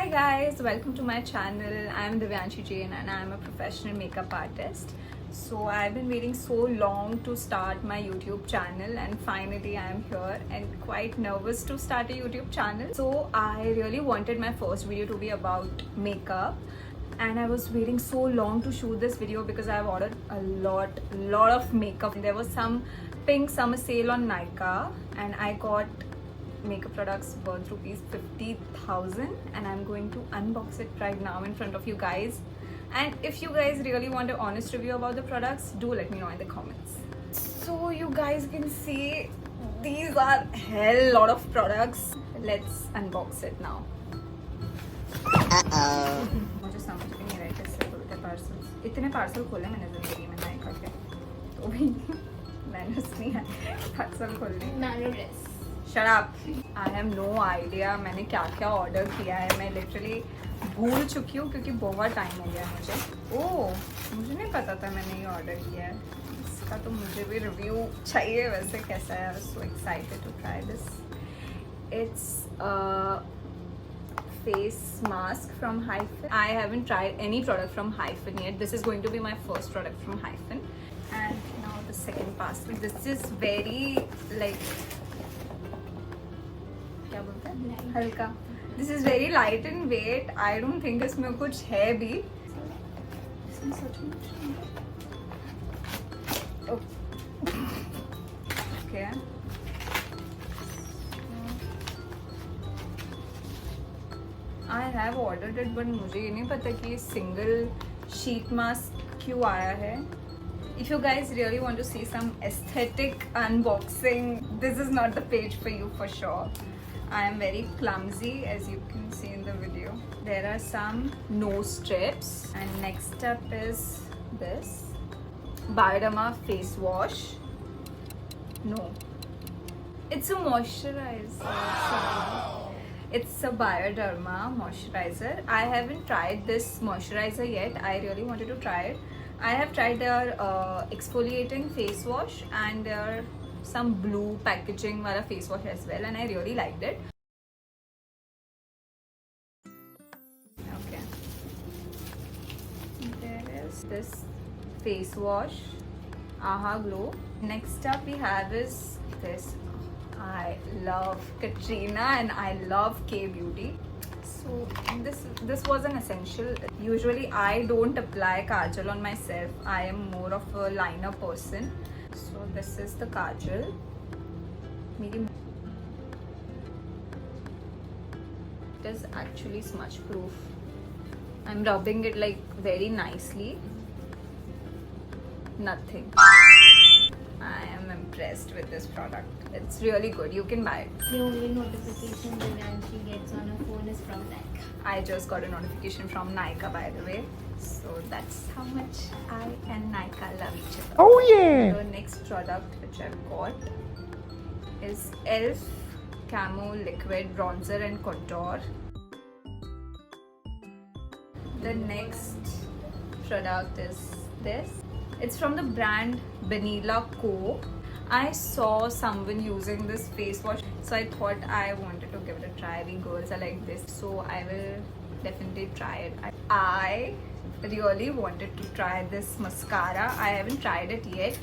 Hi guys, welcome to my channel. I am Divyanshi Jain and I am a professional makeup artist. So I've been waiting so long to start my YouTube channel and finally I am here and quite nervous to start a YouTube channel. So I really wanted my first video to be about makeup and I was waiting so long to shoot this video because I've ordered a lot of makeup. There was some pink summer sale on Nykaa and I got makeup products worth rupees 50,000 and I'm going to unbox it right now in front of you guys. And if you guys really want an honest review about the products, do let me know in the comments. So you guys can see these are hell lot of products. Let's unbox it now. मुझे समझ में नहीं रहा है कैसे खुलते parcels. इतने parcel खोले मैंने जिंदगी में नायका के तो भी मैंने नहीं पार्सल खोलने. Nano dress. Shut up. I have no idea मैंने क्या क्या ऑर्डर किया है. मैं लिटरली भूल चुकी हूँ क्योंकि बहुत टाइम हो गया मुझे. ओह मुझे नहीं पता था मैंने ये ऑर्डर किया है. इसका तो मुझे भी रिव्यू चाहिए वैसे कैसा है. So excited to try this. It's face mask from Hyphen. I haven't tried any product from Hyphen yet. This is going to be my first product from Hyphen. And now the second parcel. This is very like क्या बोलते हैं हल्का. This is very light in weight. I don't think इसमें कुछ है भी. Okay. I have ordered it but मुझे ये नहीं पता कि सिंगल शीट मास्क क्यों आया है. If you guys really want to see some aesthetic unboxing, this is not the page for you for sure. I am very clumsy as you can see in the video. There are some nose strips and next up is this Bioderma face wash. No, it's a moisturizer. It's a Bioderma moisturizer. I haven't tried this moisturizer yet. I really wanted to try it. I have tried their exfoliating face wash and their some blue packaging wala face wash as well and I really liked it. Okay. There is this face wash. Aha Glow. Next up we have is this. I love Katrina and I love K-Beauty. So this was an essential. Usually I don't apply kajal on myself. I am more of a liner person. So this is the kajal. It is actually smudge proof. I'm rubbing it like very nicely. Nothing. I am impressed with this product. It's really good. You can buy it. The only notification Divyanshi gets on her phone is from Nykaa. I just got a notification from Nykaa by the way. So that's how much I and Nykaa love each other. Oh yeah! The next product which I've got is e.l.f. Camo Liquid Bronzer and Contour. The next product is this. It's from the brand Vanilla Co. I saw someone using this face wash, so I thought I wanted to give it a try. We girls are like this, so I will definitely try it. I really wanted to try this mascara. I haven't tried it yet.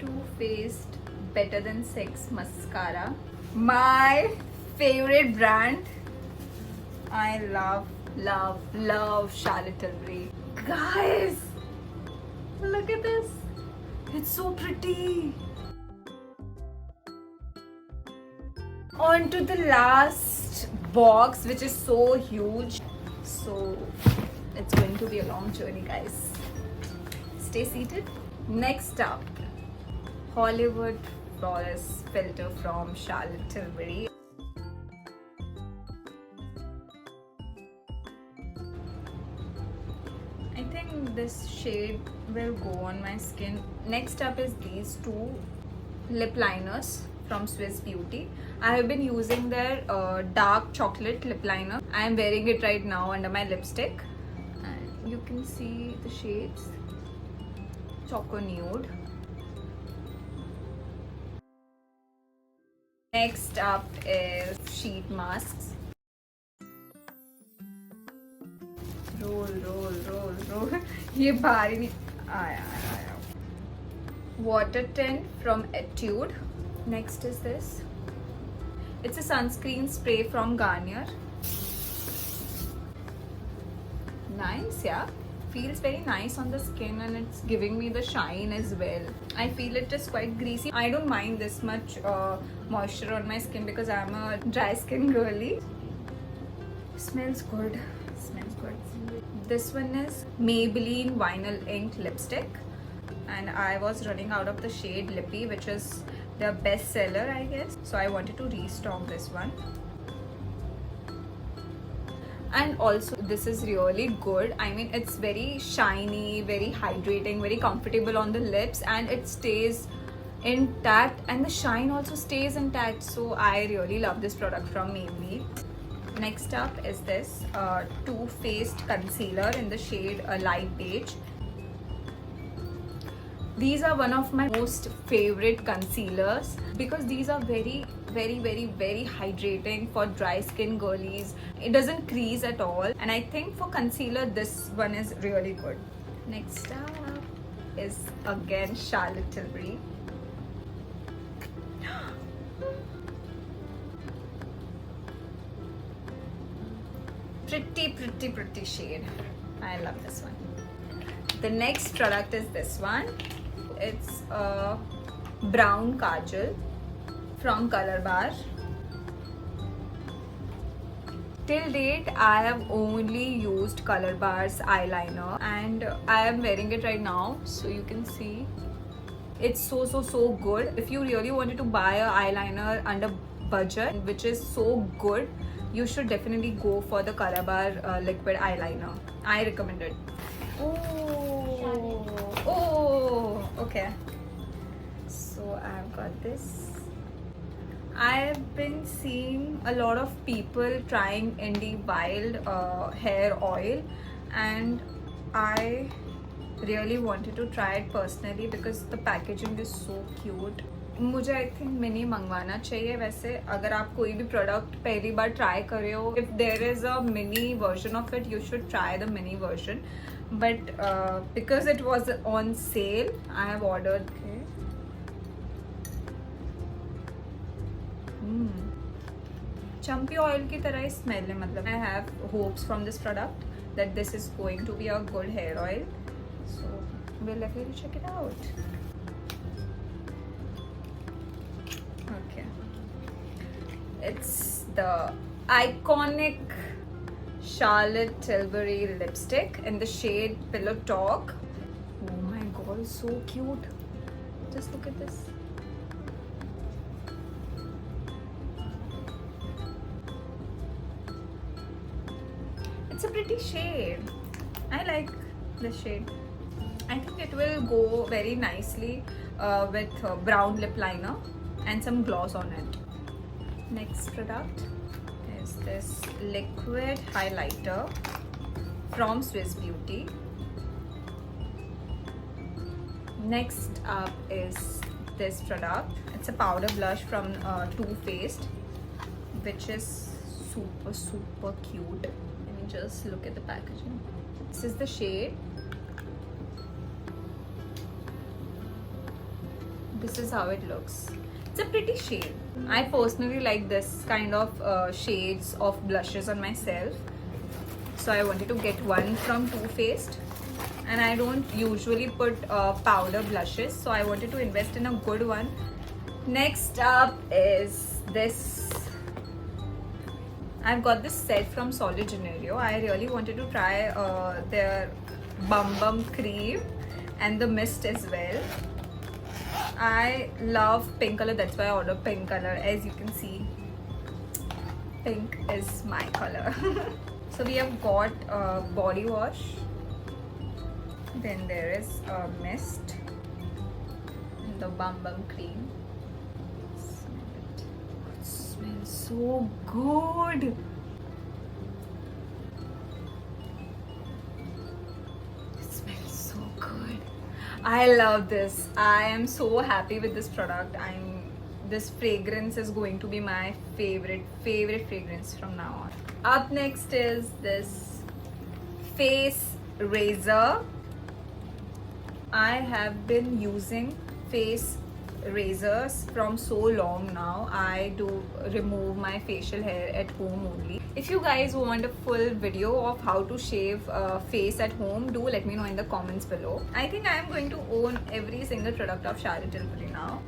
Too Faced Better Than Sex mascara. My favorite brand. I love Charlotte Tilbury. Guys, look at this. It's so pretty. On to the last box, which is so huge. So it's going to be a long journey, guys. Stay seated. Next up, Hollywood Flawless Filter from Charlotte Tilbury. I think this shade will go on my skin. Next up is these two lip liners from Swiss Beauty. I have been using their dark chocolate lip liner. I am wearing it right now under my lipstick and you can see the shades. Choco Nude. Next up is sheet masks. Roll ये बाहर ही नहीं आया. Water tint from Etude. Next is this. It's a sunscreen spray from Garnier. Nice, yeah. Feels very nice on the skin and it's giving me the shine as well. I feel it is quite greasy. I don't mind this much moisture on my skin because I'm a dry skin girly. Smells good. Smells good. This one is Maybelline Vinyl Ink Lipstick. And I was running out of the shade Lippy, which is their best seller, I guess. So I wanted to restock this one. And also this is really good. I mean, it's very shiny, very hydrating, very comfortable on the lips, and it stays intact, and the shine also stays intact. So I really love this product from Maybelline. Next up is this Too Faced concealer in the shade Light Beige. These are one of my most favorite concealers because these are very hydrating for dry skin girlies. It doesn't crease at all, and I think for concealer this one is really good. Next up is again Charlotte Tilbury. Pretty shade. I love this one. The next product is this one. It's a brown kajal from Color Bar. Till date, I have only used Color Bar's eyeliner, and I am wearing it right now, so you can see. It's so good. If you really wanted to buy a eyeliner under budget, which is so good, you should definitely go for the Color Bar liquid eyeliner. I recommend it. Oh, okay. So I've got this. I've been seeing a lot of people trying Indie Wild hair oil, and I really wanted to try it personally because the packaging is so cute. मुझे I think mini मंगवाना चाहिए. वैसे अगर आप कोई भी product पहली बार try कर रहे हो, if there is a mini version of it, you should try the mini version. But because it was on sale, I have ordered. Champi oil की तरह ही स्मेल है. मतलब I have hopes from this product that this is going to be a good hair oil. So we'll definitely check it out. Okay, it's the iconic Charlotte Tilbury lipstick in the shade Pillow Talk. Oh my god, so cute. Just look at this. It's a pretty shade. I like this shade. I think it will go very nicely with brown lip liner and some gloss on it. Next product is this liquid highlighter from Swiss Beauty. Next up is this product. It's a powder blush from Too Faced, which is super cute. Let me just look at the packaging. This is the shade. This is how it looks. It's a pretty shade. I personally like this kind of shades of blushes on myself, so I wanted to get one from Too Faced. And I don't usually put powder blushes, so I wanted to invest in a good one. Next up is this. I've got this set from Sol de Janeiro. I really wanted to try their Bum cream and the mist as well. I love pink color, that's why I ordered pink color. As you can see, pink is my color. So we have got a body wash, then there is a mist and the Bum cream. Smell it. It smells so good. It smells so good. I love this. I am so happy with this product. This fragrance is going to be my favorite fragrance from now on. Up next is this face razor. I have been using face razors from so long now. I do remove my facial hair at home only. If you guys want a full video of how to shave face at home, do let me know in the comments below. I think I am going to own every single product of Charlotte Tilbury now.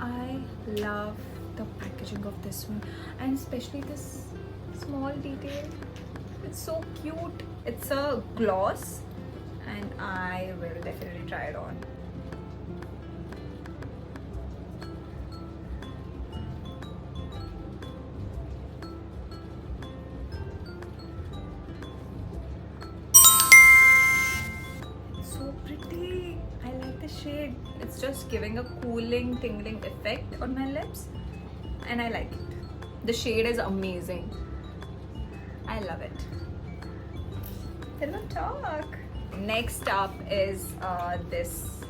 I love the packaging of this one, and especially this small detail. It's so cute. It's a gloss and I will definitely try it on. It's so pretty. I like the shade. It's just giving a cooling, tingling effect on my lips and I like it. The shade is amazing. I love it. Pillow talk. Next up is this.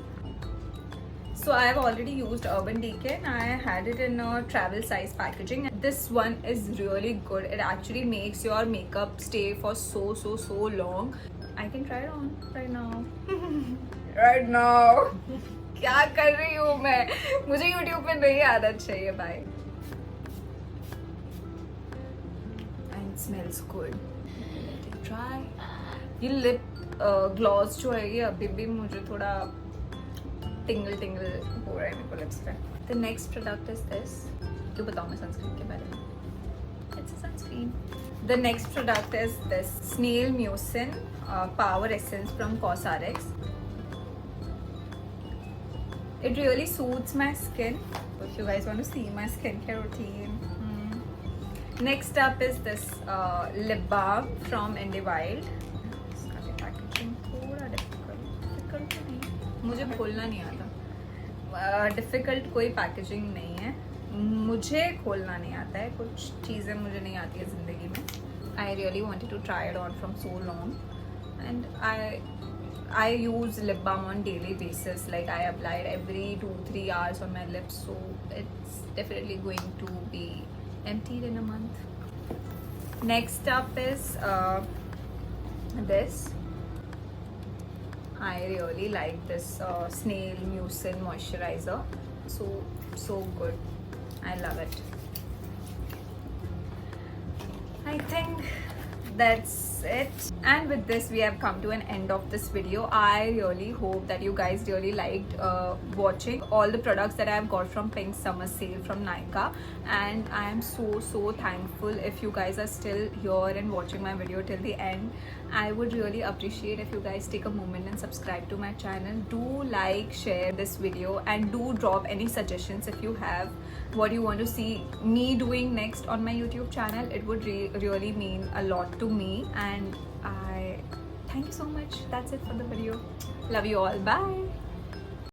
So I have already used Urban Decay and I had it in a travel size packaging. This one is really good. It actually makes your makeup stay for so long. I can try it on right now. Right now. क्या कर रही हूँ मैं? मुझे YouTube पे नहीं आदत चाहिए भाई. And it smells good. Let it try. ये lip gloss जो है ये अभी भी मुझे थोड़ा tingle हो रहा है मेरे को lips पे. The next product is this. क्यों बताऊँ मैं sunscreen के बारे में? It's a sunscreen. The next product is this Snail Mucin Power Essence from Cosrx. It really suits my skin. If you guys want to see my skincare routine. Next up is this lip balm from Indie Wild. थोड़ा difficult तो नहीं, मुझे खोलना नहीं आता. Difficult कोई packaging नहीं है, मुझे खोलना नहीं आता है. कुछ चीज़ें मुझे नहीं आती है ज़िंदगी में. I really wanted to try it on from so long and I use lip balm on daily basis. Like I apply it every 2-3 hours on my lips, so it's definitely going to be emptied in a month. Next up is this. I really like this Snail Mucin moisturizer. So good. I love it. I think that's it, and with this we have come to an end of this video. I really hope that you guys really liked watching all the products that I have got from Pink Summer Sale from Nykaa, and I am so thankful if you guys are still here and watching my video till the end. I would really appreciate if you guys take a moment and subscribe to my channel. Do like, share this video, and do drop any suggestions if you have what you want to see me doing next on my YouTube channel. It would really mean a lot to me, and I thank you so much. That's it for the video. Love you all. Bye.